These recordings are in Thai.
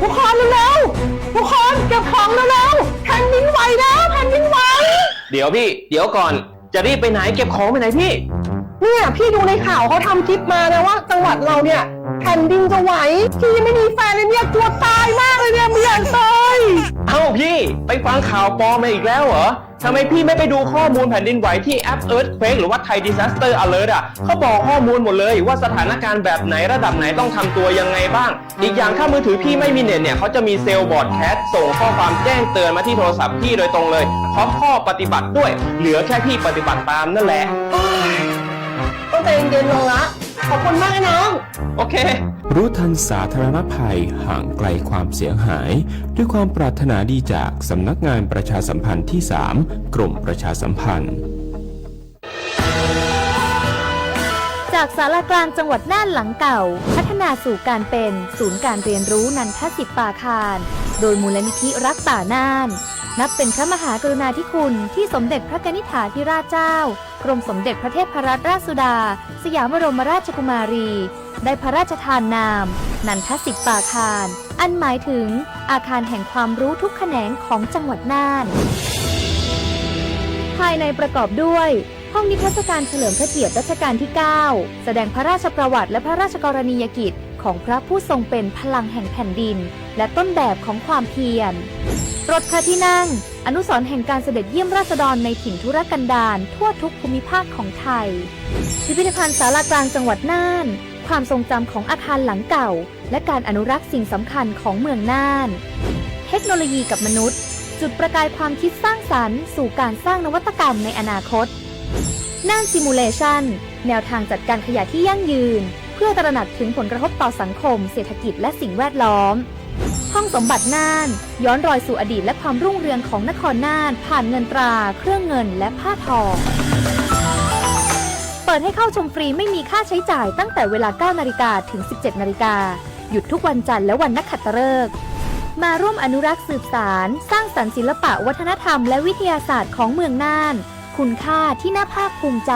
ทุกคนเร็วๆทุกคนเก็บของเร็วๆแผ่นดินไหวแล้วแผ่นดินไหวเดี๋ยวพี่เดี๋ยวก่อนจะรีบไปไหนเก็บของไปไหนพี่เนี่ยพี่ดูในข่าวเขาทำคลิปมานะว่าจังหวัดเราเนี่ยแผ่นดินจะไหวพี่ยังไม่มีแฟนเลยเนี่ยกลัวตายมากเลยเนี่ยไม่อยากตายเอ้าพี่ไปฟังข่าวปลอมมาอีกแล้วเหรอทำไมพี่ไม่ไปดูข้อมูลแผ่นดินไหวที่แอป Earthquake หรือว่า Thai Disaster Alert อ่ะเขาบอกข้อมูลหมดเลยว่าสถานการณ์แบบไหนระดับไหนต้องทำตัวยังไงบ้างอีกอย่างถ้ามือถือพี่ไม่มีเน็ตเนี่ยเขาจะมีเซลล์บอร์ดแคสส่งข้อความแจ้งเตือนมาที่โทรศัพท์พี่โดยตรงเลยพร้อมข้อปฏิบัติด้วยเหลือแค่พี่ปฏิบัติตามนั่นแหละต้องใจเย็นๆลงละขอบคุณมากนะน้องโอเครู้ทันสาธารณภัยห่างไกลความเสียหายด้วยความปรารถนาดีจากสำนักงานประชาสัมพันธ์ที่ 3 กรมประชาสัมพันธ์จากศาลากลางจังหวัดน่านหลังเก่าพัฒนาสู่การเป็นศูนย์การเรียนรู้นันทศิษย์ป่าคารโดยมูลนิธิรักป่าน่านนับเป็นพระมหากรุณาธิคุณที่สมเด็จพระกนิษฐาธิราชเจ้ากรมสมเด็จพระเทพรัตนราชสุดาสยามบรมราชกุมารีได้พระราชทานนามนันทศิษย์ป่าคารอันหมายถึงอาคารแห่งความรู้ทุกแขนงของจังหวัดน่านภายในประกอบด้วยห้องนิทรรศการเฉลิมพระเกียรติรัชกาลที่ 9 แสดงพระราชประวัติและพระราชกรณียกิจของพระผู้ทรงเป็นพลังแห่งแผ่นดินและต้นแบบของความเพียรรถพระที่นั่งอนุสรณ์แห่งการเสด็จเยี่ยมราษฎรในถิ่นทุรกันดารทั่วทุกภูมิภาคของไทยพิพิธภัณฑ์ศาลากลางจังหวัดน่านความทรงจำของอาคารหลังเก่าและการอนุรักษ์สิ่งสำคัญของเมืองน่านเทคโนโลยีกับมนุษย์จุดประกายความคิดสร้างสรรค์สู่การสร้างนวัตกรรมในอนาคตน่านซิมูเลชันแนวทางจัดการขยะที่ยั่งยืนเพื่อตระหนักถึงผลกระทบต่อสังคมเศรษฐกิจและสิ่งแวดล้อมห้องสมบัติน่านย้อนรอยสู่อดีตและความรุ่งเรืองของนครน่านผ่านเงินตราเครื่องเงินและผ้าทองเปิดให้เข้าชมฟรีไม่มีค่าใช้จ่ายตั้งแต่เวลา 9 นาฬิกาถึง 17 นาฬิกาหยุดทุกวันจันทร์และวันนักขัตฤกษ์มาร่วมอนุรักษ์สืบสานสร้างสรรค์ศิลปะวัฒนธรรมและวิทยาศาสตร์ของเมืองน่านคุณค่าที่น่าภาคภูมิใจ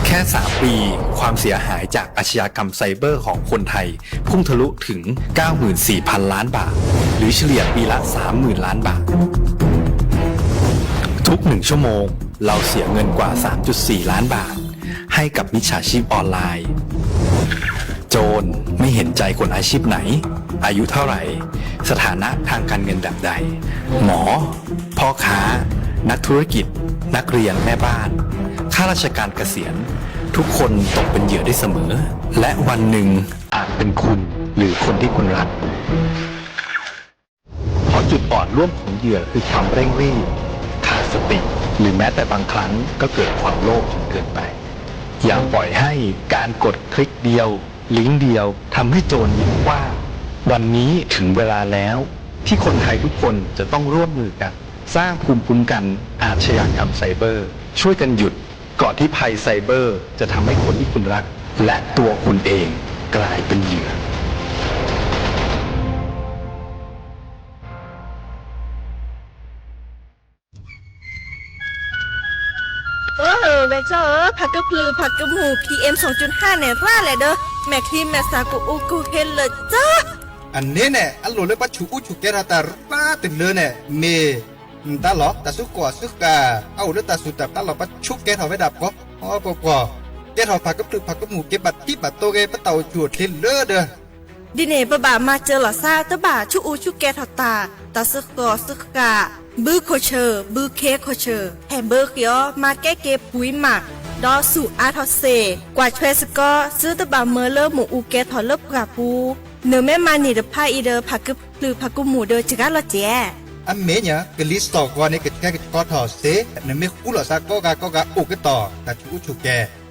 แค่ 3 ปีความเสียหายจากอาชญากรรมไซเบอร์ของคนไทยพุ่งทะลุถึง 94,000 ล้านบาทหรือเฉลี่ยปีละ 30,000 ล้านบาททุก1ชั่วโมงเราเสียเงินกว่า 3.4 ล้านบาทให้กับมิจฉาชีพออนไลน์โจรไม่เห็นใจคนอาชีพไหนอายุเท่าไหร่สถานะทางการเงินแบบใดหมอพ่อค้านักธุรกิจนักเรียนแม่บ้านข้าราชการเกษียณทุกคนตกเป็นเหยื่อได้เสมอและวันหนึ่งอาจเป็นคุณหรือคนที่คุณรักเพราะจุดอ่อนร่วมของเหยื่อคือความเร่งรีบขาดสติหรือแม้แต่บางครั้งก็เกิดความโลภจนเกินไปอย่าปล่อยให้การกดคลิกเดียวลิงก์เดียวทำให้โจรยิ้มว่าวันนี้ถึงเวลาแล้วที่คนไทยทุกคนจะต้องร่วมมือกันสร้างภูมิคุ้มกันอาชญากรรมไซเบอร์ช่วยกันหยุดก่อนที่ภัยไซเบอร์จะทำให้คนที่คุณรักและตัวคุณเองกลายเป็นเหยื่อแม่เจ้าผักกระพือผักกระหมู PM 2.5 เนี่ยร่าแหละเด้อแม่ครีมแม่สากูอูกูเห็นเลยจ้าอันนี้เนี่ยอันโหลเลยปัจจุฉุกแกราตาป้าติดเลยเนี่ยเมตาหลอกตาสุกอสุกาเอาเลยตาสุดตาหลอกปัจจุแกถอไว้ดับก็อ๋อปอแกถอผักกระพือผักกระหมูเก็บบัตรที่บัตรโตแกปะเต่าจวดเห็นเลยเด้อดิเน่ปะบ่ามาเจอหล่อซาตะบ่าชุอูชุแกถอตาตาสุกอสุกาบื้อโคเชอร์บื้อเคโคเชอร์แฮมเบอร์เกียวมาแก้เก็บปุ๋ยหมักดอสู่อาทอเซกว่าเทรสก็ซื้อตะบ่าเมอเลอร์หมูอูแกถอเลิบกราปูเนื้อแม่มานี่เดพาอีเดอผักกระพือผักกระหมูเดอจิกาละเจอันเมียกลิสต์ต่อก่อนในกแกก็ถอเซเนื้อไม่คู่หล่อซาก็กาอุกต่อแต่ชุฉุกแก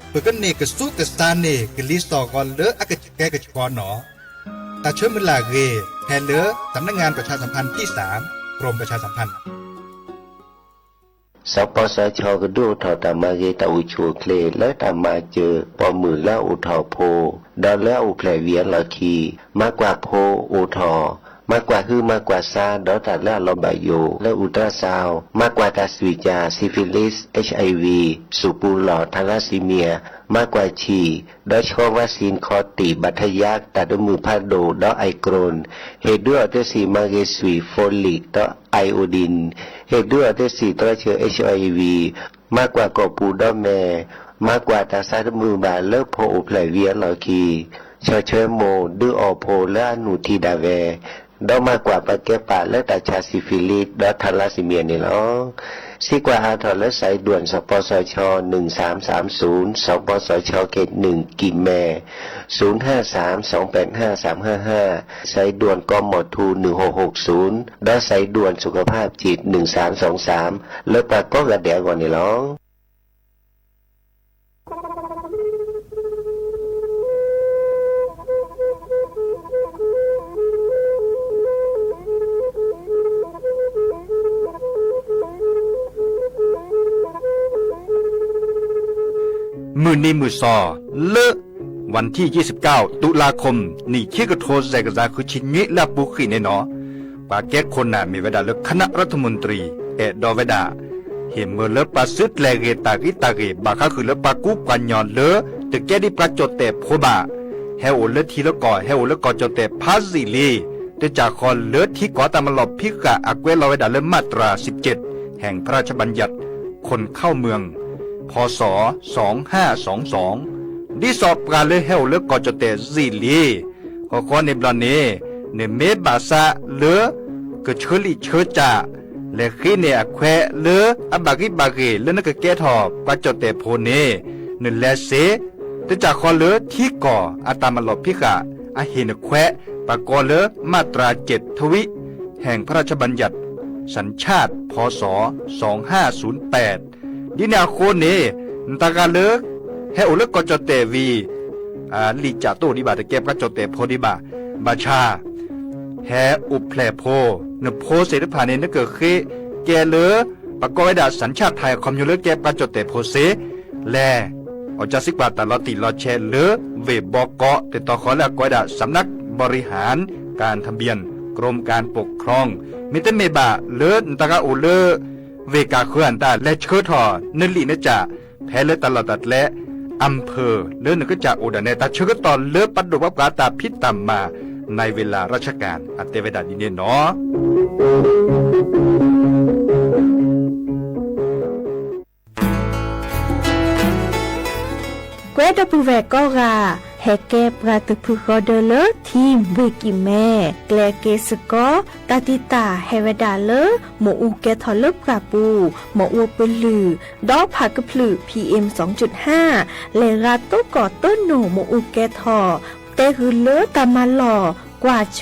เพื่อกันเนกสู้กับซานเนกลิสต์ต่อก่อนเลอะอากแกกก่อนหนอแต่เชื่อมันลาเกแทนเลอะสำนักงานประชาสัมพันธ์ที่ 3 กรมประชาสัมพันธ์สปสชก็ดูถอตามาเกตาอุชูเคลและตามาเจอปอมือแล้วอุทอโพดอแล้วอุแผลเวียนละคีมากกว่าโพอุทอ มากกว่าคือมากกว่าซาดอตัดและลอมบาโยและอุลตราซาวมากกว่าตาสวิจาซิฟิลิส HIV สูปูหลอดทาลัสซีเมียมากกว่าฉี่ดอชอวัคซีนคอติบัทยักตัดมือพาโดดอไอโกรนเหตุด้วยอัตสีมาเกสวีโฟลิกดอไอโอดินเหตุด้วยอัตสีตัวเชื้อ HIV มากกว่ากอปูดอแม่มากกว่าตาซาดมือบาเลิกโพอุเพลเวียลอคีชอเชโมดืออโพและอนุทีดาเวดอมากกว่าปะเกปะและตาชาซิฟิลิสดอทาลัสซีเมียนี่ล้อซีกว่าอาทอและสายด่วนสปสช1330สปสชเขต1กิมแม่0532853555สายด่วนกมทู1660และสายด่วนสุขภาพจิต1323แล้วปะก็กระเดียก่อนนี่ล้อมือนี้มือซอเลอะวันที่29ตุลาคมนี่เชกโทแซกซาคือชิงิลาบุขีเนเนาะปาแก้คนน่ะมีเวลาเลือกคณะรัฐมนตรีดอเวดาเห็นเมื่อเลือกปาซึดแลเกตากิตาเกบาคาคือเลือกปากุกวนยอนเลอตึกแก้ดิปราจดแต่โพบาเฮโอเลทีละก่อเฮโอเลก่อจดแต่พาซิลีตึกจากคอนเลือที่ก่อตามมาหลบพิกะอเกเวลเวดาเลือกมาตรา17แห่งพระราชบัญญัติคนเข้าเมืองพศ2522ดิสอบการเลเฮลเลกอจเตซิลีขอขอในบลาเนเนเมบาซาเลกะเชลิเชจาเลขีเนอแควเลอบากิบาเกเลนกะแกทอบกะจเตโพเนเนเลเซตจากคอเลที่ก่ออาตามลบพิกะอาเฮนแควปะกอเลมาตรา7ทวิแห่งพระราชบัญญัติสัญชาติพศ2508ดินาโคเนตากาเลเฮโอเลกอจเตวีลิจาโตดิบาตะเก็บกะจเตโพดิบาบาชาแฮอุเพลโพนโพเสดผ่านเนนเกเคแกเลปะกอยดาสัญชาติไทยคอมยูเลเก็บกะจเตโพเสแลอจาสิกบาตลอติลอแชเลเวบอกอติตอขอและกอยดาสำนักบริหารการทะเบียนกรมการปกครองมิเตเมบาเลตากาโอเลเวกาเคลื่อนตาและเชิดทอนลีนจ่าแพ้เลตลอดและอำเภอเลื่อนก็จากอุดรเนตาเชิดตอนเลือปัดดวับกาตาพิตามมาในเวลาราชการอัตเตเวดาดินเนเนาะเกวดปูเวก็กาเฮเกปราตพุกอเดเลทีมเวกิแม่แกลเกสกอตาติตาเฮเวดาเลหมอูแกทอเลปราปูหมอวปลือดอกผักกะพลือ PM 2.5 เลราโตก่อต้นหนูหมอูแกทอเตหือเลตามาหล่อกว่าแช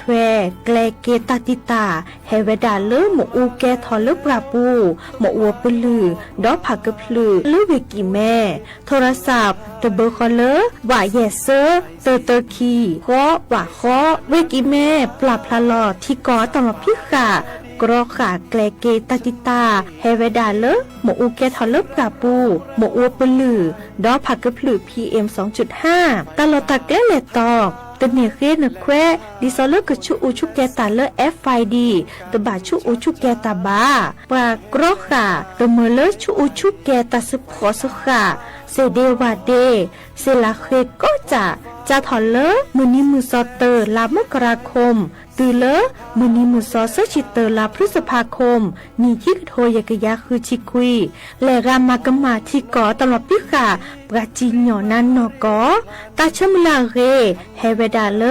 แกลเกตาติตาเฮเวดาเลหมอูแกทอเลปราปูหมอวปลือดอกผักกะพลือเลเวกิแม่โทรศัพท์ตเบอร์คอเลว่าเยเซอร์เตอร์คีขอว่าขอเวกิแม่ปรับพลาลอที่ก่อตอมพิขากรอขาแกลเกตาติตาเฮเวดาเลหมอูแกทอเลปราปูหมอวปลือดอกผักกะพลือ PM 2.5 ตลอดตะแกลเลตอกตเนเกนแควดิซอเลกชูอูชุแกตาเลFID ตบาชูอูชุแกตาบาปรากรอขาตเมเลชูอูชุแกตาสพอสขาเซเดวาเดเซลาเคก็จะถอนเลมือนิมือซอเตอร์ลามกราคมตือเลมือนิมือซอเซชิเตอร์ลาพฤษภาคมนี่ที่โทยกยาคือชิคุยและรามากมาที่ก่อตลอดพิขาปราจิญญอนันนกอตาชมลาเรเฮเวดาเล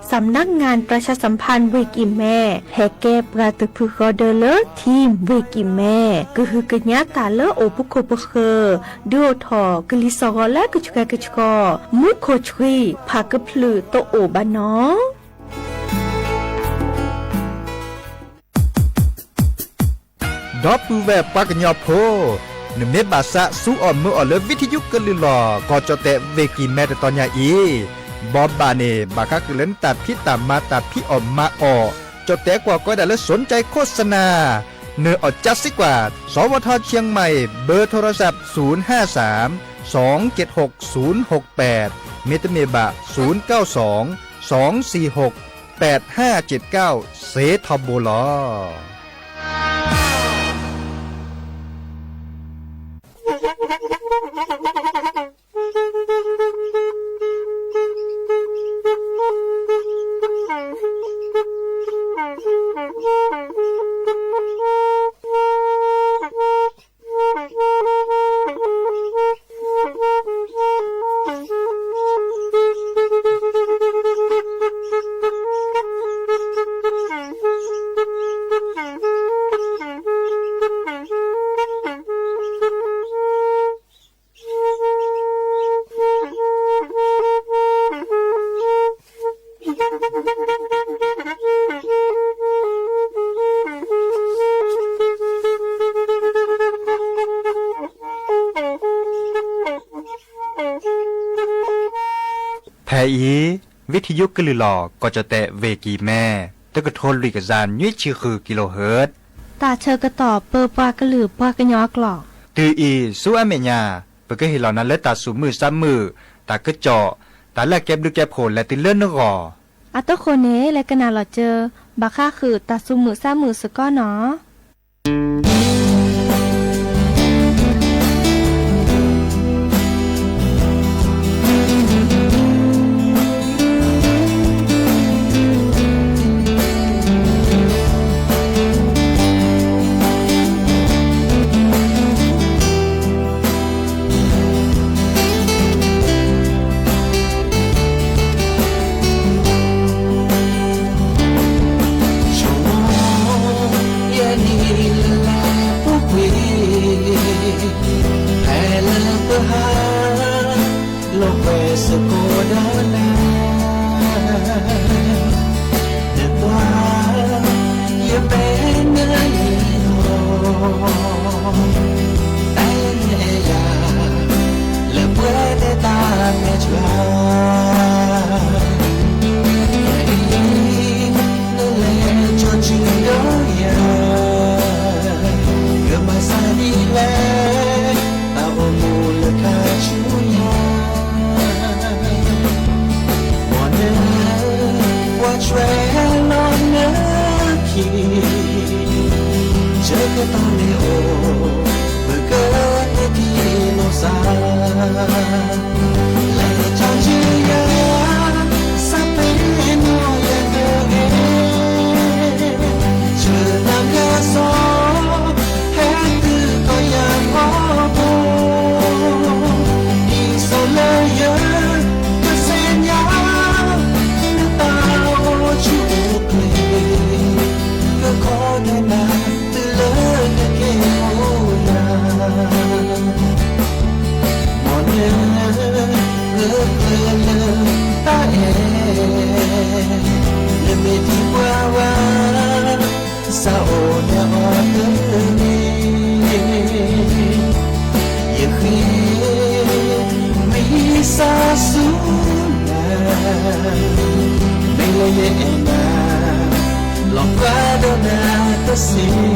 สำนักงานประชาสัมพันธ์เวกิแม่แฮเกปราตพุกอเดเลทีมเวกิแม่ก็คือกญาตาเลโอปุโคปเคดูทอกลิซอและกจุกกจุกอมุโคชรีพากพลือโตโอบานอดอปูแวปากญอโพนเมบาซะสู้อ่อนมืออ่อนเลวิทยุกลือหลอกอจเตเวกีแม่ตอนยาอีบอบบาเนบาคักเล่นตัดพี่ตามมาตัดพี่ออกมาออจดแต่กว่าก็ได้แล้วสนใจโฆษณาเนื้ออดจัดสิกว่าสวทเชียงใหม่เบอร์โทรศัพท์053 276 068เมตเมบะ092 246 8579เซทอมโบลอแพอีวิทยุกลือหลอก็จะแตะเวกีแม่ตะกะโทนลิกะจานยุ้ยชื่อคือกิโลเฮิรตซ์ ตาเชอกระตอบเปอร์ปากระหลือปากระยอกหลอก ตืออีสู้อเมญาเปิดก็เห็นเหล่านั้นและตาสูมือซ้ำมือตากระเจาะตาแลกแก็บดูแก็บโผลและติเลื่อนนกอ อัตโตโคเนและกะนาหลอเจอบาค่าคือตาซุมือซ้ำมือสก้อเนาะSapedona te se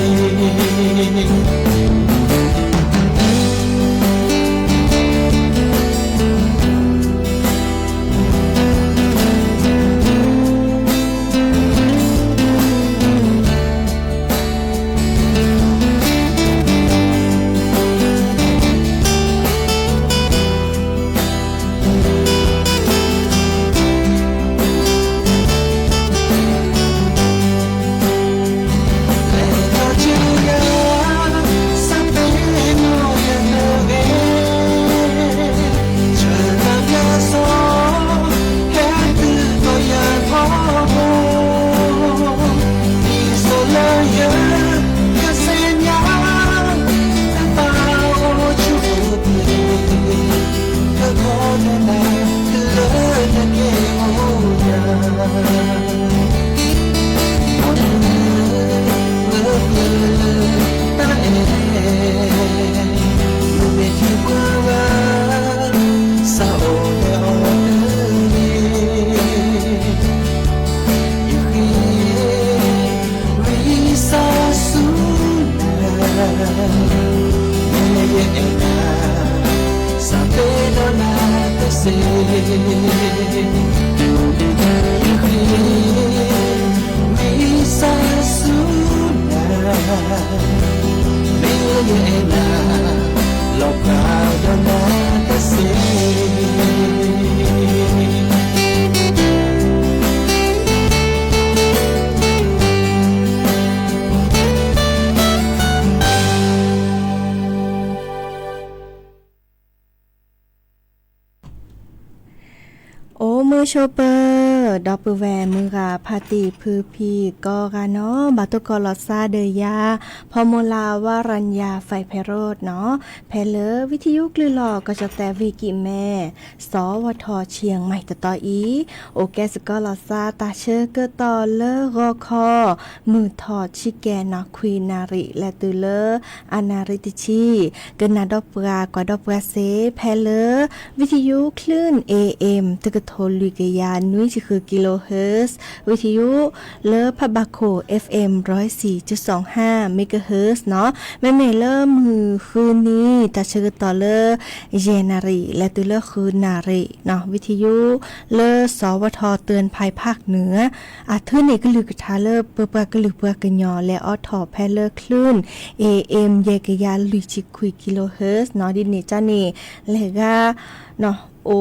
โชเปอร์ดอปเปอร์แวร์มือกาพาติพือพีก็กาเนาะบาตุกอลอซาเดยาพอโมลาวารัญญาไฟไพโรดเนาะแพเลอวิทยุกลือหลอก็จะแต่วิกิแม่สวทเชียงใหม่ต่ออีโอแกสกอลอซาตาเชอเกต่อเลอรอคอมือถอดชิแกนาควีนาริและตือเลออานาริติชีเกนาดอปรากว่าดอปราเซแพเลอวิทยุคลื่น AM ตึกโทลุกยานุยคือกิโลเฮิรตซ์วิทยุเลอพบาโค FM 104.25 เมกะเฮิรตซ์เนาะแม่เริ่มมือคืนนี้ตาเชื่อต่อเลอเยนารีและตุเลอคืนนารีเนาะวิทยุเลอสวทเตือนภัยภาคเหนืออาทื่นนี่ก็ลือกทาเลอเปปากลือเปกญอและออทอแพเลอคลื่น AM เยกยาลุจิคุยกิโลเฮิรตซ์เนาะดินี่จ้านี่และก็เนาะโอ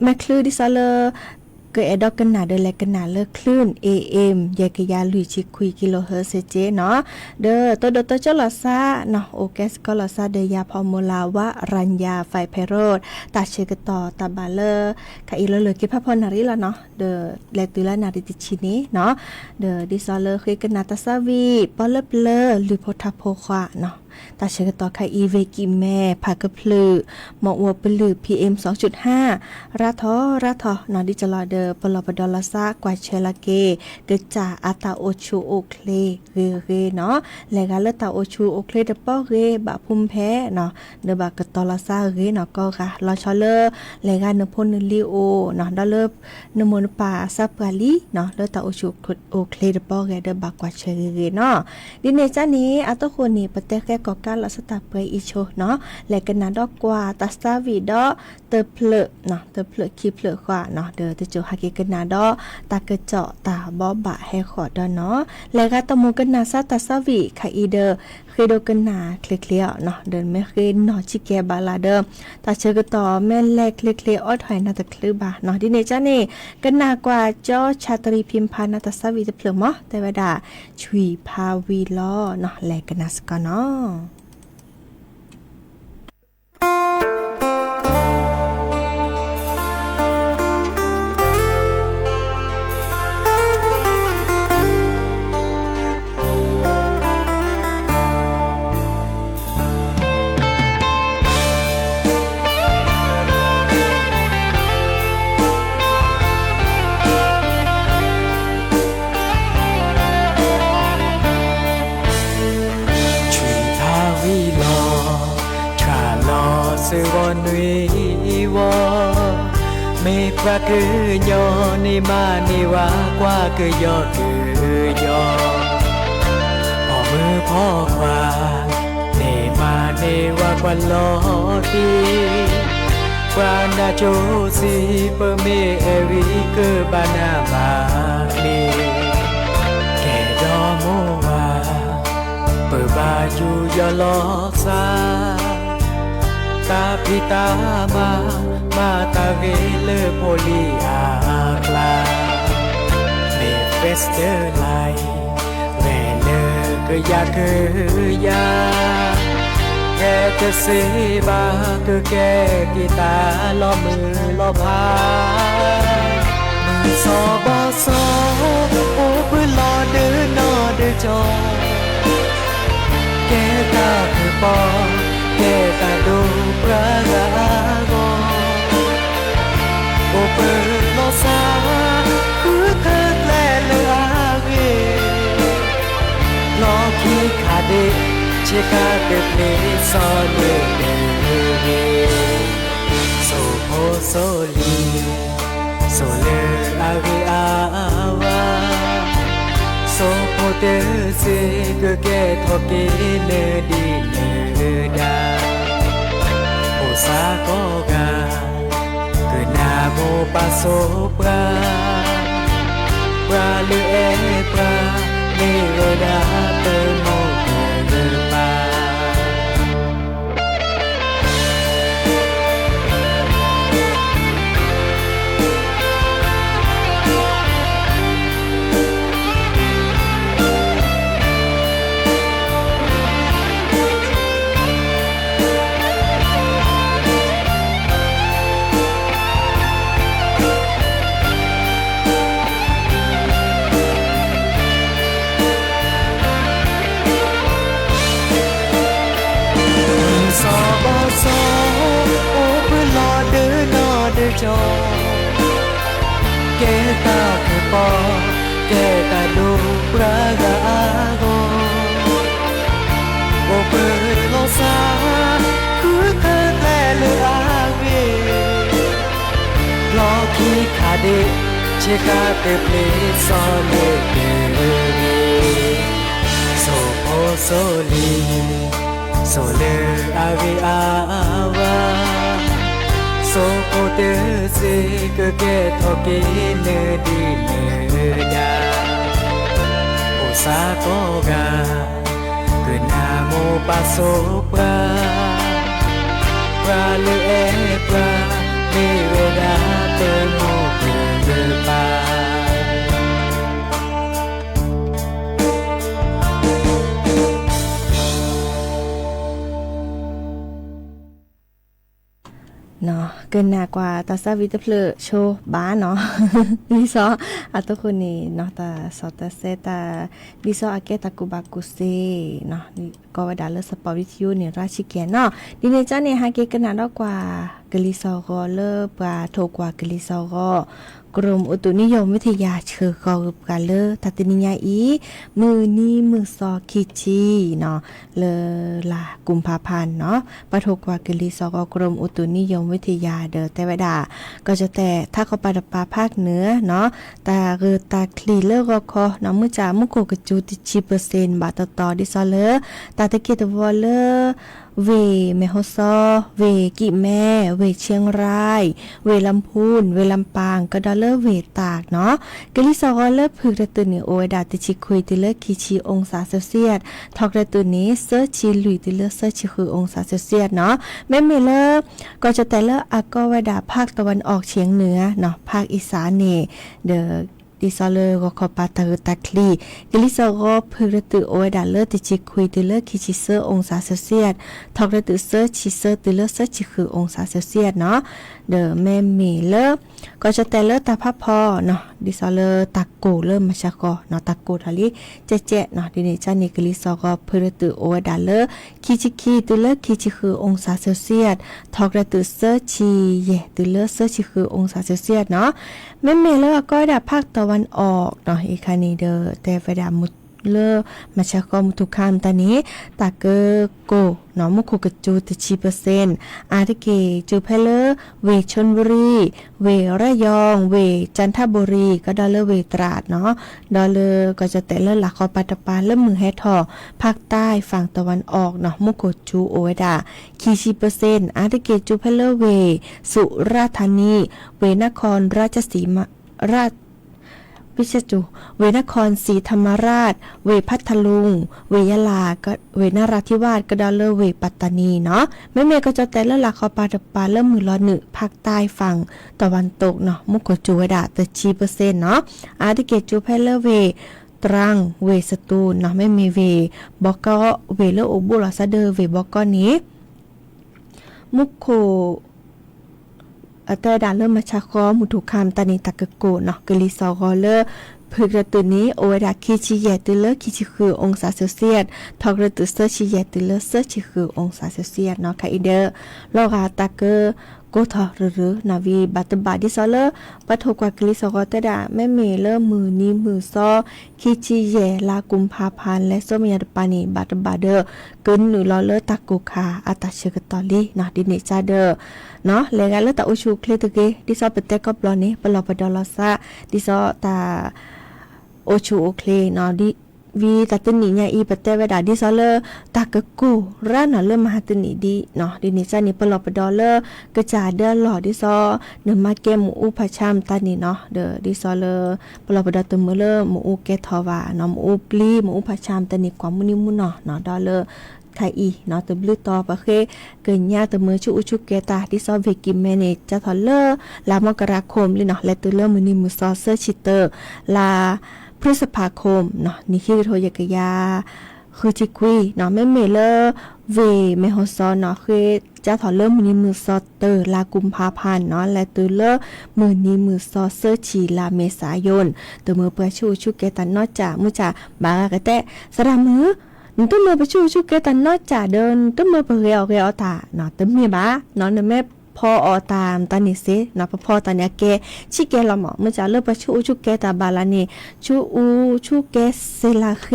แม่คลื่นดิซาเลอเกิดดอกกันหนาเดลกันหนาเลิกคลื่น AM ยากยาลุยชิคุยกิโลเฮิรตซ์เจเนาะเด้อตัวเจ้าลอซาเนาะโอแกสก็ลอซาเดยาพอมลาวะรัญญาไฟไพโรดตาเชกต่อตาบาเลอคาอีเลอกิพพนาริละเนาะเด้อแลตุลานาริติชินีเนาะเด้อดิซาเลอคือกันนาตาซาวีปอลเลอหรือโพธาโพควาเนาะตาเชกต่อคาอีเวกิแม่พากะพลือหมออัวปลือ PM 2.5 ราทอนอดิจลอเดอปลอปดอลซากว่าเชลาเกเกจาอาตาโอชูโอเคลเรเนาะและกาเลตาโอชูโอเคเดปอเรบะพุ่มแพ้เนาะเดบะกตอลซาเรเนาะก็กะลอชอเลและกานพลนลิโอเนาะดอเลนมนปาซาปาลีเนาะเลตาโอชูโอเคเดปอเรเดบะกว่าเชเรเนาะดิเนจานี้อัตโคนีปะเตแกก็การลักษณะเปรอีโชเนาะและกันนาดอกกว่าตาสตาวีดอเตเพลเนาะเตเพลคีเพลกว่าเนาะเดอตะจูฮากิกันนาดอตากระเจาะตาบอบะให้ขอดอเนาะและก็ตะมูกันนาซาตาสวีคาอีเดอเคยโดกันนาเคลียเนาะเดินไม่เคยเนาะชิแกบาลาเดอตาเชกต่อแม่แลเคลียออดหอยนาตะคลือบาเนาะดิเนจ้านี่กันนากว่าจอชาตรีพิมพานาตาสวีจะเพลมอแต่ว่าดาชุยพาวีลอเนาะและกันนาสกอเนาะsự vòn nuôi wo mê qua cứ nhỏ ni ma ni wa qua cứ nhỏ bỏ mưa bỏ qua ni ma ni wa qua lo đi qua na chỗ si bơ mê evi cứ ba na ma ni kẻ đó mua wa bơ ba chu yo lo xa ta pita ma ta ge le poli akla me feste lai ve le ke ya ke te se ba ke kita lo mu lo pa mu so ba so o bu lo de no de cho ke ta ke pa ke ta do praga go o per lo sa ku ta le le age lo ki kha de che ka de ple so le de so ho so li so le age awa so po te se ke thoke ne di ne da sa ko ga ke na mo pa so pra le e pra ne ro da te mo de pa จอแกตาคือปอแกตาดูปรากาโกโอเปิดโลซาคือเธอแต่เลือเวรอคีขาเดเชกาเตเพลซอเลเดโซโอโซลีโซเลอาเวอาวาโซโอเตเซกเกทอเกเนดีเนดาโอซาโกกาเกนาโมปาโซปราปราเลเอปราเนเวดาเตโมเกปาเนาะเกินหน้ากว่าตาซาวิตเพลโชบ้าเนาะ ดิซออะตุคนนี้เนาะตาสอตาเซตาดิซออาเกตากุบากุเซเนาะนี่ก็ว่าดาเลสปอร์ตวิทยุเนี่ยราชิเกเนาะดิเนจ้าเนี่ยฮาเกกันนาดอกว่ากะลิซอก็เลปาโทกว่ากะลิซอก็กรมอุตุนิยมวิทยาเชื่อเขากันเลตัดนิยาอีมือนี้มือซอคิจีเนาะเลลากุมภาพันธ์เนาะปะทกว่ากะลิซอกรมอุตุนิยมวิทยาเดอแต่วดาก็จะแต่ถ้าเขาปาดปาภาคเหนือเนาะตาเรตาคลีเลกคอเนาะมือจามุโกกจูติชิ%บาทต่อดิซอเลตาตะเกียตวอเลเวแม่ฮอซอเวกิแม่เวเชียงรายเวลำพูนเวลำปางก็ดอเลอร์เวตากเนาะกะลิซอก็เลพึกระตุนี่โอดาติชิคุยติเลคิชีองศาเซลเซียสทอกระตุนี้เซอร์ชิลุยติเลเซอร์ชิคือองศาเซลเซียสเนาะแม่เมเลก็จะแต่เลอะก็วดาภาคตะวันออกเฉียงเหนือเนาะภาคอีสานนี่เดอดิซอเลก็ขอปาตาตาคลีกลิซอก็พึกระตุโอดาเลติชิคุยติเลคิชิเซอร์องศาเซลเซียสทอกระตุเซอร์ชิเซอร์ติเลเซอร์ชิคือองศาเซลเซียสเนาะเดอแม่เมเลก็จะแต่เลตาพับพอเนาะดิซอเลตะโกเริ่มมาชะกอเนาะตะโกทะลิเจเนาะดิเนจานิกลิซอก็พึกระตุโอดาเลคิชิคีติเลคิชิคือองศาเซลเซียสทอกระตุเซอร์ชิเยติเลเซอร์ชิคือองศาเซลเซียสเนาะแม่เมเลก็ดาภาคตะวันออกเนาะอีคานีเดอแต่เวดามุเลมาชะกอมุทุคามตานี้ตาเกโกเนาะมุคุกจูติ%อาทิเกจูเพเลเวชลบุรีเวระยองเวจันทบุรีก็ดอเลเวตราดเนาะดอเลก็จะแต่เลหลักคอปัตตปาเลมือแฮทอภาคใต้ฝั่งตะวันออกเนาะมุคุจูโอเวดาคีชี%อาทิเกจูเพเลเวสุราษฎร์ธานีเวนครราชสีมาราชพิชจุเวนครศรีธรรมราชเวพัทลุงเวยะลาก็เวนราธิวาสก็ดอเลเวปัตตานีเนาะแม่ก็จะแต่ละหลักคอปาตปาเริ่มมือรอหนึ่งภาคใต้ฝั่งตะวันตกเนาะมุกจูวดาตะชี%เนาะอาทิเกจูเพลเวตรังเวสตูลเนาะแม่เมเวบอกก็เวเลโอบุลาซาเดอเวบอกก็นี้มุกโคแต่ดาเริ่มมาชาคอมุทุคามตานิตะกะโกเนาะกะลิซอก็เลพึกระตุนี้โอเวดาคิชิเยติเลคิชิคือองศาเซลเซียสทอกระตุเซอร์ชิเยติเลเซอร์ชิคือองศาเซลเซียสเนาะค่ะอีเดอโลกาตะเกโกทอหรือนาวีบัตบาดิซอเลปะโทกว่ากลิซอก็แต่ดาแม่เมเลมือนี้มือซอคิชิเยลากุมภาพันธ์และโซเมียดปานีบัตบาเดอเกินหรือลอเลตะกุคาอัตเชกตอลีเนาะดิเนจาเดอเนาะเลกาเลตะอุชูเคลตะเกดิซอเปเตก็ปลอนี้ปลอปดอลอซาดิซอตาโอชูโอเคเนาะดิวีตัดนิญาอีปเตเวดาดิซอเลตากะกูร้านเลมหาตนิดีเนาะดินิจานิปลอปดอเลกระจาเดอหลอดิซอเนมาเกมอุปชามตานีเนาะเดอดิซอเลปลอปดอตมเลมูอุเกทวาเนาะมูปลีมูอุปชามตานีความมุนิมุเนาะเนาะดอเลไทยเนาะตบลือต่อปะเคเกินญาตมือชูอุชุเกตาดิซอเวกิเมเนจะทอเลลามกราคมลิเนาะและตุเลมือนิมุซอเซอร์ชิเตอร์ลาพฤษภาคมเนาะนี่คือโทยกยาคือจิคุยเนาะแม่เมเลเวเมโฮซอนเนาะคือจะถอเริ่มมือนี้มือซอเตอร์ลากุมภาพันธ์เนาะและตัวเลมือนี้มือซอเซอร์ชีลาเมษายนตัวมือเปชูเกตันนอกจากมือจากบากะแตสระมือตุ้มมือไปชูเกตันนอกจากเดินตุ้มมือไปเรียวตาเนาะตุ้มมีบ้าเนาะแม่พ พออตามตานิเซเนาะพอตาเนี่ยแกชิแกละหมอเมื่อจะเลิกไปชูแกตาบาลานี่ชูแกเซลาเค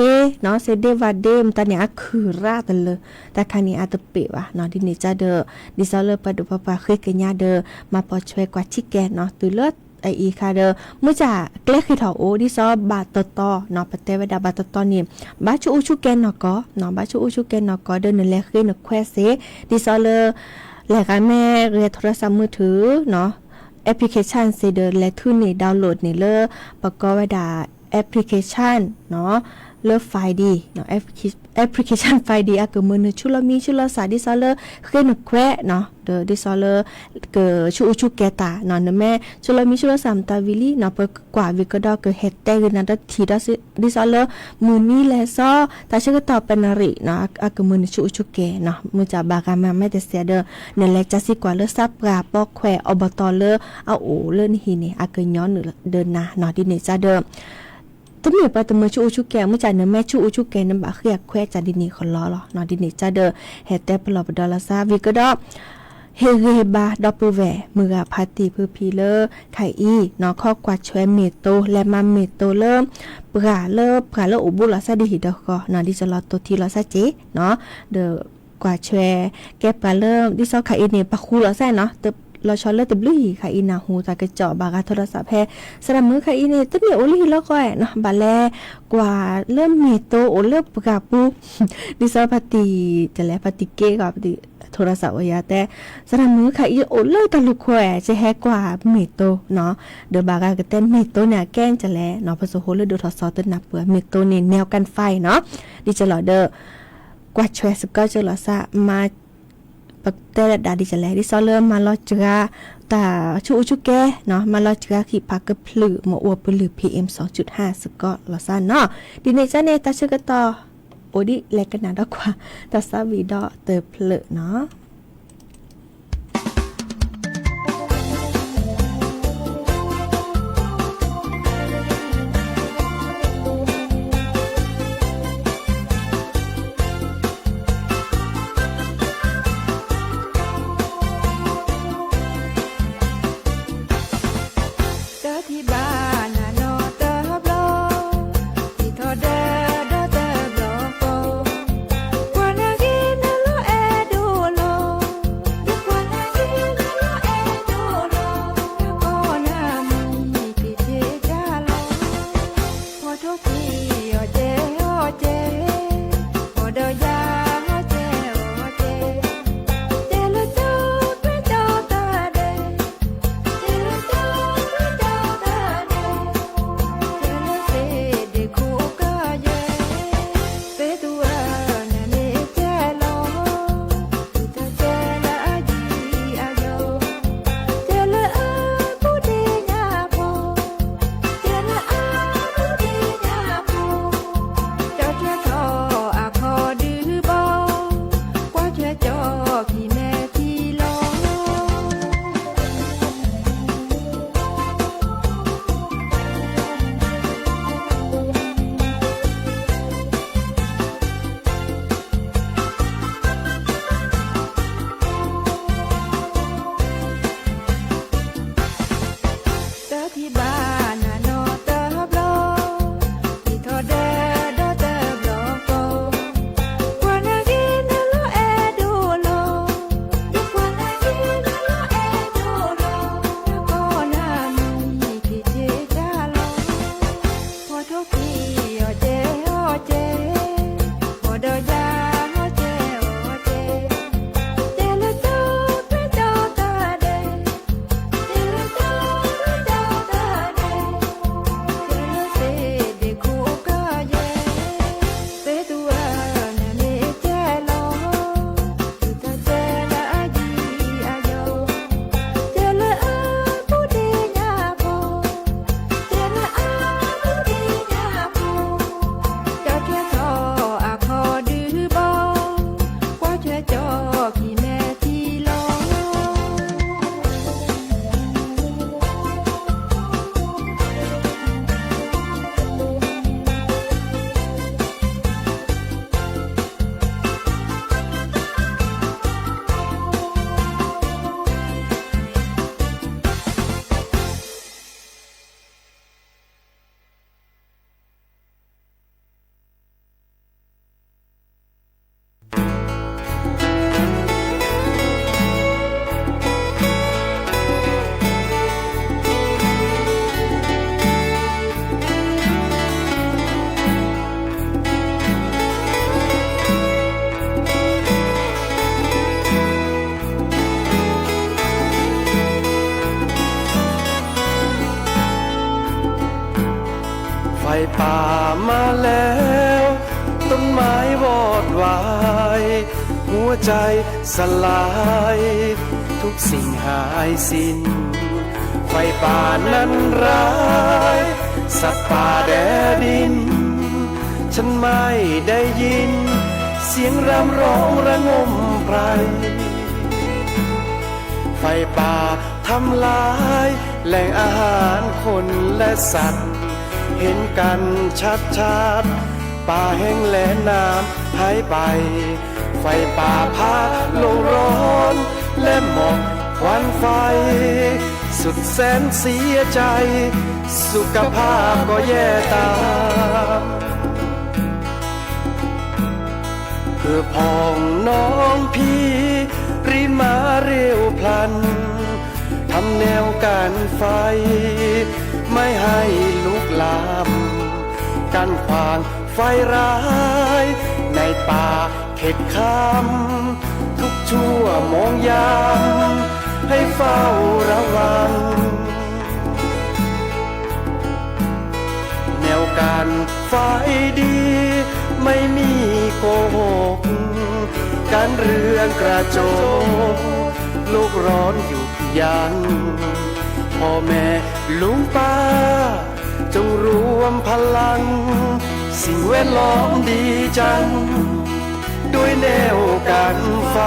เนาะเซเดวาเดมตาเนี่ยคือราตเลยแต่คันนี้อาตเปวะเนาะดินี่จะเดอดิซาเลอร์ปะดุปะปะเคยกันยาเดอมาพอช่วยกว่าชิแกเนาะตุเลิศไออีค่ะเดอเมื่อจะเกล้คือเถาโอดิซอบาตตอเนาะปะเตวดาบาตตอนี่บาชูแกเนาะก็เนาะบาชูแกเนาะก็เดอนั่นแหละคือเนาะแควเซดิซาเลอร์แล้วก็แม่เรียนโทรศัพท์มือถือเนาะแอปพลิเคชันเซเดอร์และทุนนี่ดาวน์โหลดนี่เลยประกอบไว้ดาแอปพลิเคชันเนาะเลิฟไฟดีเนาะแอปพลิเคชันไฟดีอะก็มือนึชุลมีชุลสาดิซอเลอร์เคยนแควเนาะเดอดิซอเลอร์ก็ชูแกตาเนาะแม่ชุลมีชุลสามตาวิลีเนาะเปกว่าวิก็ดอก็เฮ็ดแต่กันนั้นทีดิซอเลอร์มือนี้แลซอตาชก็ตอบเป็นริเนาะอะก็มือนึชูแกเนาะมือจะบากามาไม่แต่เสียเด้อนั่นแหละจะสิกว่าเลอซับปราปอกแควอบตเลอเอาโอเลอนี่นี่อะก็ย้อนเดินนะเนาะดินี่จะเด้อตมีไปตมือชูแกเมื่อจ่ายเนื้อแม่ชูแกน้ำบะเขียแควจ่าดินีคนล้อหรอนอดินีจ่าเดอเฮแต่ปลอบดอลลาซาวิก็ดอเฮบาดอปูแวมือพาตีพือพีเลอร์ไข่อีนอข้อกวาดช่วยเมโตและมาเมโตเริ่มปราเลิอุบุลาซาดิฮิดอกนอดิจะรอตัวทีลาซาเจเนาะเดอกวาดช่วยแกปลาเริ่มดิซอไข่อีเนี่ยปะคูลาแซ่เนาะเราชอบเลือดตบลุยค่ะอีนาหูตากระเจาะบากาโทรศัพท์แพ้สระมือค่ะอีเนี่ยตั้งแต่โอลิแล้วก็เนาะบาแลกว่าเริ่มมีโตโอเริ่มปกาปูดิซอปฏิจะแล้วปฏิเกกับปฏิโทรศัพท์วิยาแต่สระมือค่ะอีโอเริ่มตะลุกแขวจะแฮกว่าเมโตเนาะเดบากากระเต้นเมโตเนี่ยแกล้งจะแล้วเนาะผสมโฮเลือดดูทอซอต้นนับเปื่อเมโตเนี่ยแนวกันไฟเนาะดิจะหล่อเดอกว่าช่วยสก็จะหล่อซะมาปักเตดาดิจะแลดิซอเลอร์มาลอจราตาชูแกเนาะมาลอจราขีพักกระพลือมาอวบปลือ PM 2.5 สก็ลอซ่าเนาะดิเนจาเนตาชกต่อโอดิแลกันนาดอกว่าตาซาวีดอเตอเพลเนาะ ใจสลายทุกสิ่งหายสิ้นไฟป่านั้นร้ายสัตว์ป่าแดดินฉันไม่ได้ยินเสียงรำร้องระงมไพรไฟป่าทำลายแหล่งอาหารคนและสัตว์เห็นกันชัดๆป่าแห้งแล้งน้ำหายไปไฟป่าพาลงร้อนและหมอกควันไฟสุดแสนเสียใจสุขภาพก็แย่ตามเพื่อพองน้องพี่รีบมาเร็วพลันทำแนวกันไฟไม่ให้ลุกลามกันขวางไฟร้ายในป่าเข็ดข้ามทุกชั่วโมงยามให้เฝ้าระวังแนวการไฟดีไม่มีโกหกการเรื่องกระโจกโลกร้อนอยู่ยังพ่อแม่ลุงป้าจงรวมพลังสิ่งแวดล้อมดีจังด้วยแนวการไฟ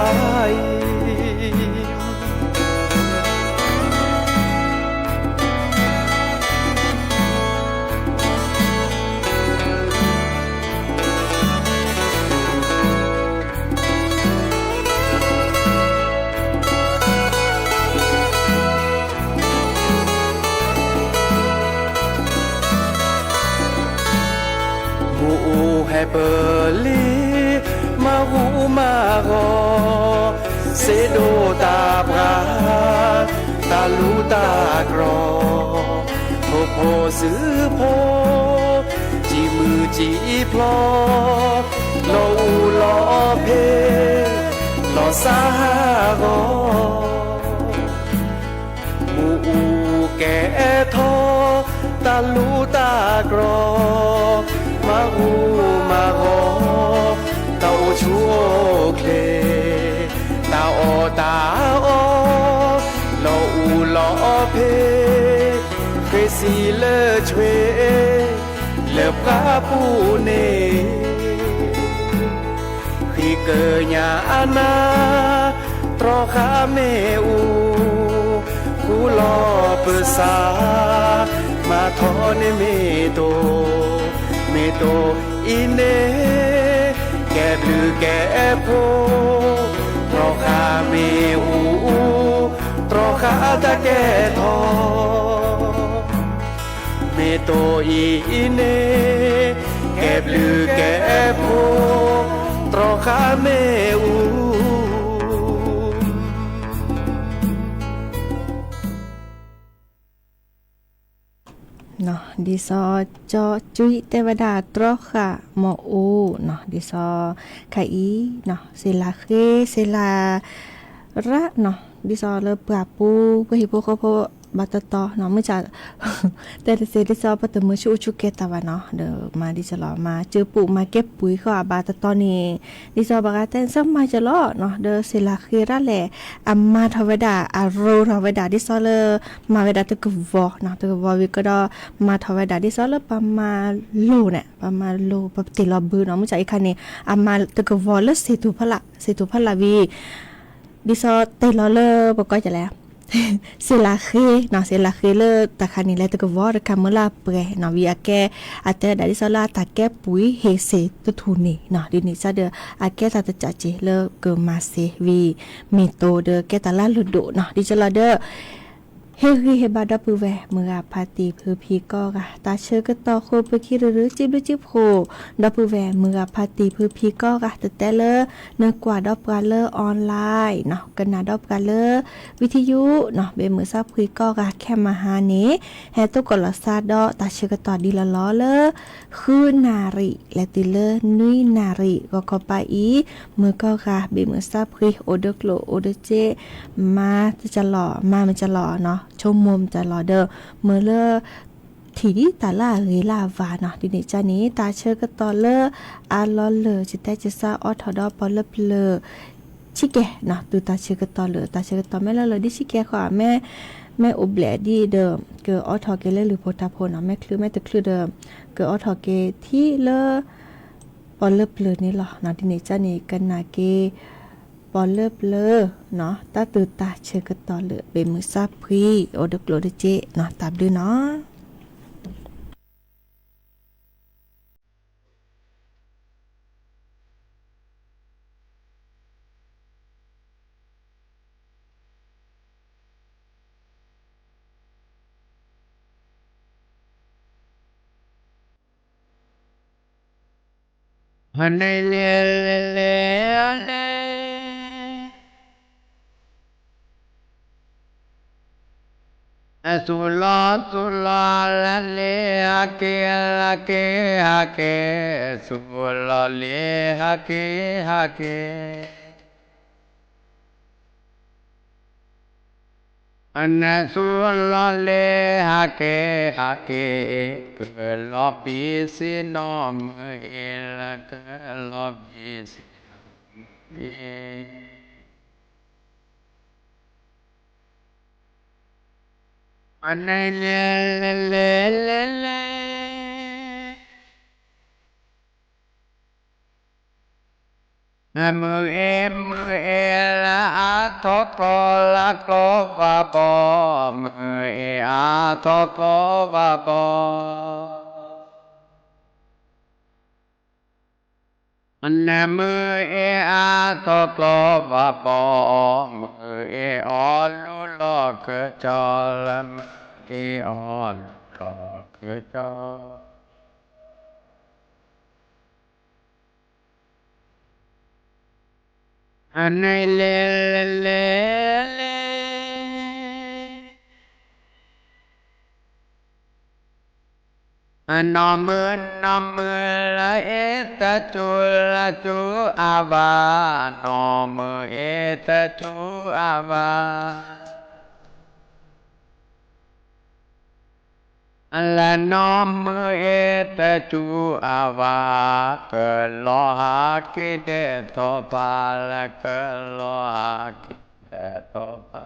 ให้เบอร์ลีมาหูมากอเซโดตาปราตาลูตากรอโพโพซื้อโพจีมือจีพลอโลลอเพลอซากอมูอูแก่ทอตาลูตากรอมาหูมาโอตาโอชูโอเคตาโอตาโอลออูลอเพเคยสีเลอชเวเลบกาปูเนคือเกญาอานาตรอคาเมอูคูลอเปสามาทอเนเมโตเมโตอินเนแกบลือแกโพตรอคาเมอูตรอคาตะแกทอเมโตอินเนแกบลือแกโพตรอคาเมอูเนาะดิซอจอจุยเทวดาตรอค่ะหมออูเนาะดิซอไข่อีเนาะเซลาเคเซลาระเนาะดิซอเลปราปูเพื่อฮิโปโคโพบัตตอเนาะเมื่อจะแต่เซดิซอปตมือชูชูเกตาวะเนาะเดี๋ยวมาดิซอลอมาเจอปูมาเก็บปุ๋ยเขาบาตตอนี่ดิซอบากาเตนซัมมาจะลอเนาะเดอเซลาเคระแหละอัมมาทวดาอาโรทวดาดิซอเลมาเวดาตะกวอเนาะตะกวอวิก็ดอมาทวดาดิซอเลปามาโลเนี่ยปามาโลปติลอบือเนาะเมื่อจะอีกคันนี้อัมมาตะกวอเลเซตุพละวีดิซอเตลอเลปก็จะแล้วเซลาเคเนาะเซลาเคเลตะคันนี้แลตะกวอระคาเมลาเปรเนาะวิอาแกอาเตดาดิซอลาตะแกปุ๋ยเฮเซตุทูนี่เนาะดินิซาเดอาแกตะจะเจเลเกมาเซวีมีโตเดแกตะลาลุโดเนาะดิจลาเดเฮรีเฮบาดาปูแวเมื่อพาตีเพื่อพีก็กะตาเชื่อก็ต่อโคเพื่อคิดหรือจิบโคดาปูแวเมื่อพาตีเพื่อพีก็กะแต่เลเนื้อกว่าดอกกาเลอออนไลน์เนาะกันนาดอกกาเลอวิทยุเนาะเบมือซับพีก็กะแค่มาหาเนแฮตุกลซาดอตาเชื่อก็ต่อดีละล้อเลคือนาริและติเลนุยนาริก็ไปอีเมื่อก็กะเบมือซับพีโอเดโกลโอเดเจมาจะหล่อมามันจะหล่อเนาะชมมุมจะรอเดอเมื่อเลอทีนี้ตาล่าเรลาวาเนาะดิเนจานี้ตาเชื่อก็ตอเลออาลอเลอจิตใจจะซาออทอดอปอเลเพล ชิแกเนาะตูตาเชกตอเหลือตาเชกตอแม่ละเลยดิชิแกขวาแม่อบแหลดีเดิมเกออทอเกเลหรือโพธาโพเนาะแม่คลือแม่ตะคลือเดิมเกออทอเกที่เลอปอเลิบเลยนี่หรอเนาะที่นี่จ้านี่กันนาเกปอเลิบเลยเนาะตาตูตาเชกตอเหลือเบมือซาพรีโอเดกโลเดเจเนาะตามด้วยเนาะฮันในเลเลเลเลสุลาสุลาละเลฮะเกละเกฮะเกสุลาเลฮะเกฮะเกอันนั้นสุลาเลฮะเกฮะเกเกลอบิสินอมเอละเกลอบิสิเออันนั้นเลเลเลเลเลมือเอละอาทอโกละโกวาบอมือเออาทอโกวาบออันนั้นมือเออาทอโกวาบอมือเอออลุลอเกจอละมือเอออลุลอเกจออันนั้นเลเลเลนอมือละเอตะจูละจูอาวานอมือเอตะจูอาวาละนอมือเอตะจูอาวาเกิดลอหากิเดโตปาละเกิดลอหากิเดโตปา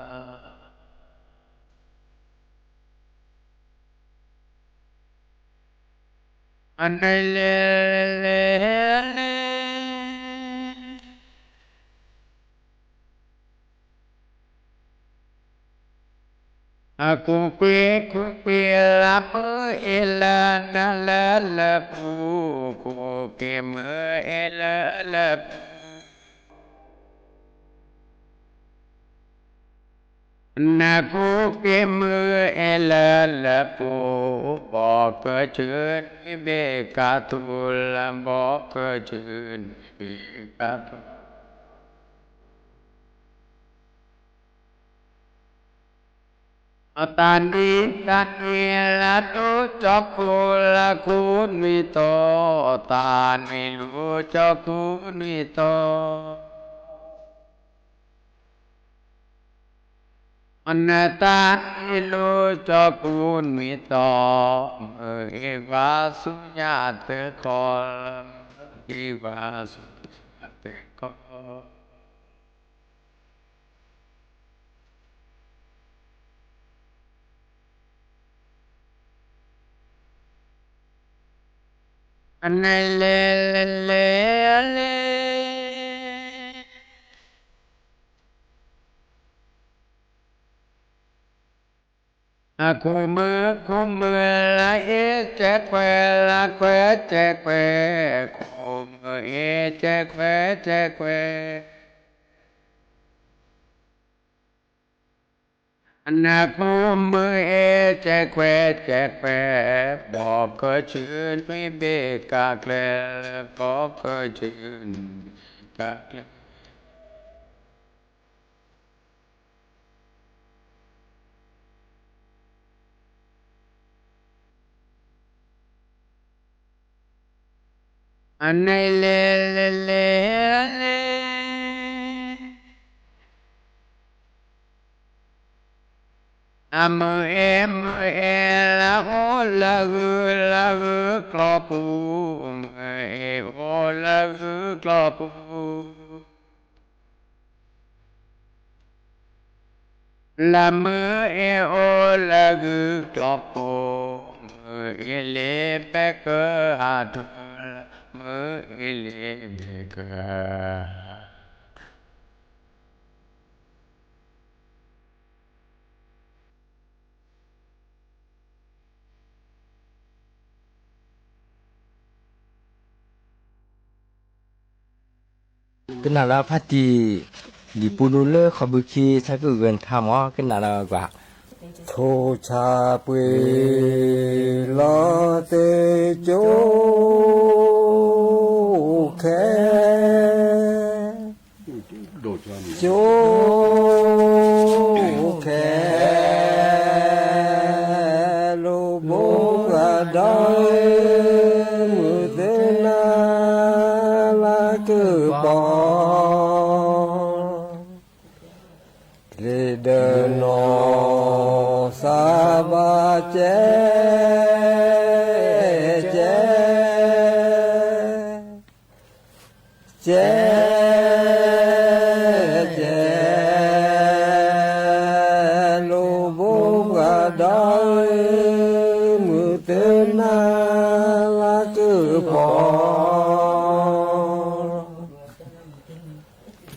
อันนั้นเลเลเลคุเปละมือเอละนะละละปูคุเกมือเอละละปูนะคุเกมือเอละละปูบอกเกิดชื่นวิเบกาทุละบอกเกิดชื่นวิเบกาทุตานีละตุจักขุละคุณวิโตตานีรู้จักคุณวิโตอันนั้นตานีรู้จักคุณวิโตเอวาสุญญาเตโกเอวาสุญญาเตโกอันนั้นเลเลเลคุมือละเอเจแควละแควเจแควคุมือเอเจแควเจแควอันนั้นคุมือเอเจแควเจแควบอกเกิดชื่นไม่เบกาเกลบอกเกิดชื่นกาเกลอันนั้นเลเลเลมือเอละโอละกรอปูมือเอโอละกรอปู La me e o la gu klopo me ile peke atu me ile peke. Kenala pati di punule khabuki saku gen thamo kenala gwa tho cha pwe lo te jo khe jo khe lo bo ga dai mu te na la ke ba de no sa ba che che che che lo bo ga dai mu te na la ke po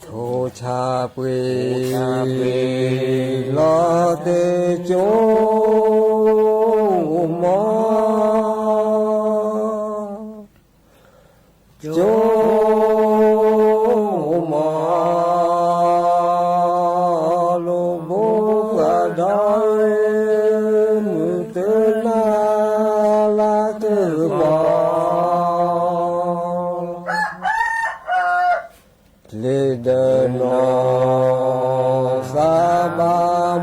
thô cha pwe lo te cho mo cho mo lo bo ga dai mu te na la te ba le de no sa ba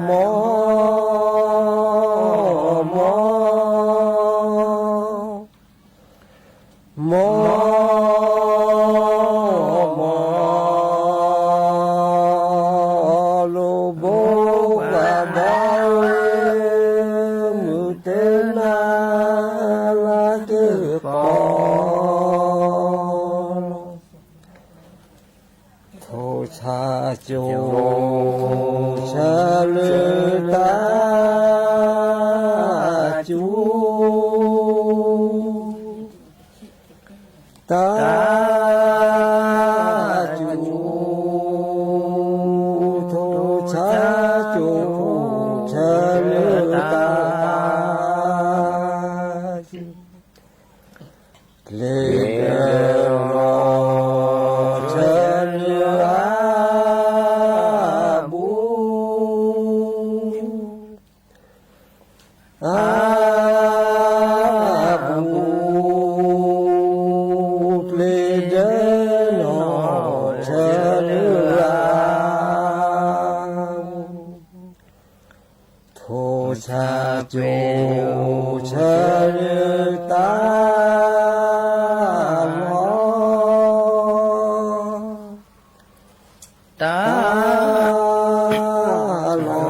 mo mo mo mo lo bo ga dai mu te na la ke pa thô cha chu cha lư ta chu ta chu thô cha chu cha lư ta lê cha chu cha lư ta lo ta lo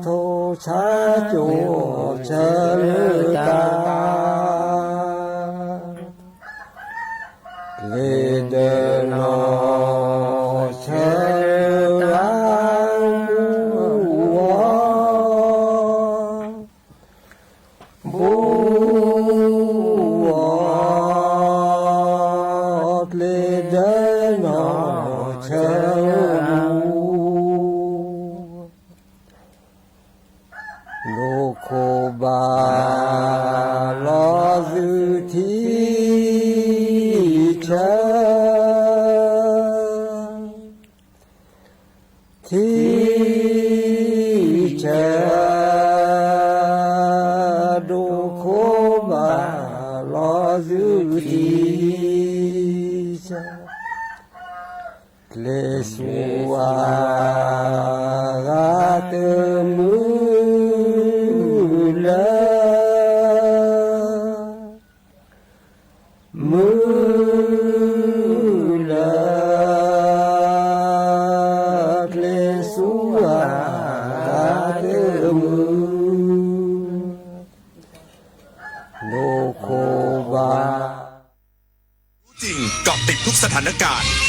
thô cha chu cha lư ta lê de no cha lô khô ba lo dư thi cha đô khô ba lo dư thi cha lê su a ga te muจริงเกาะติดทุกสถานการณ์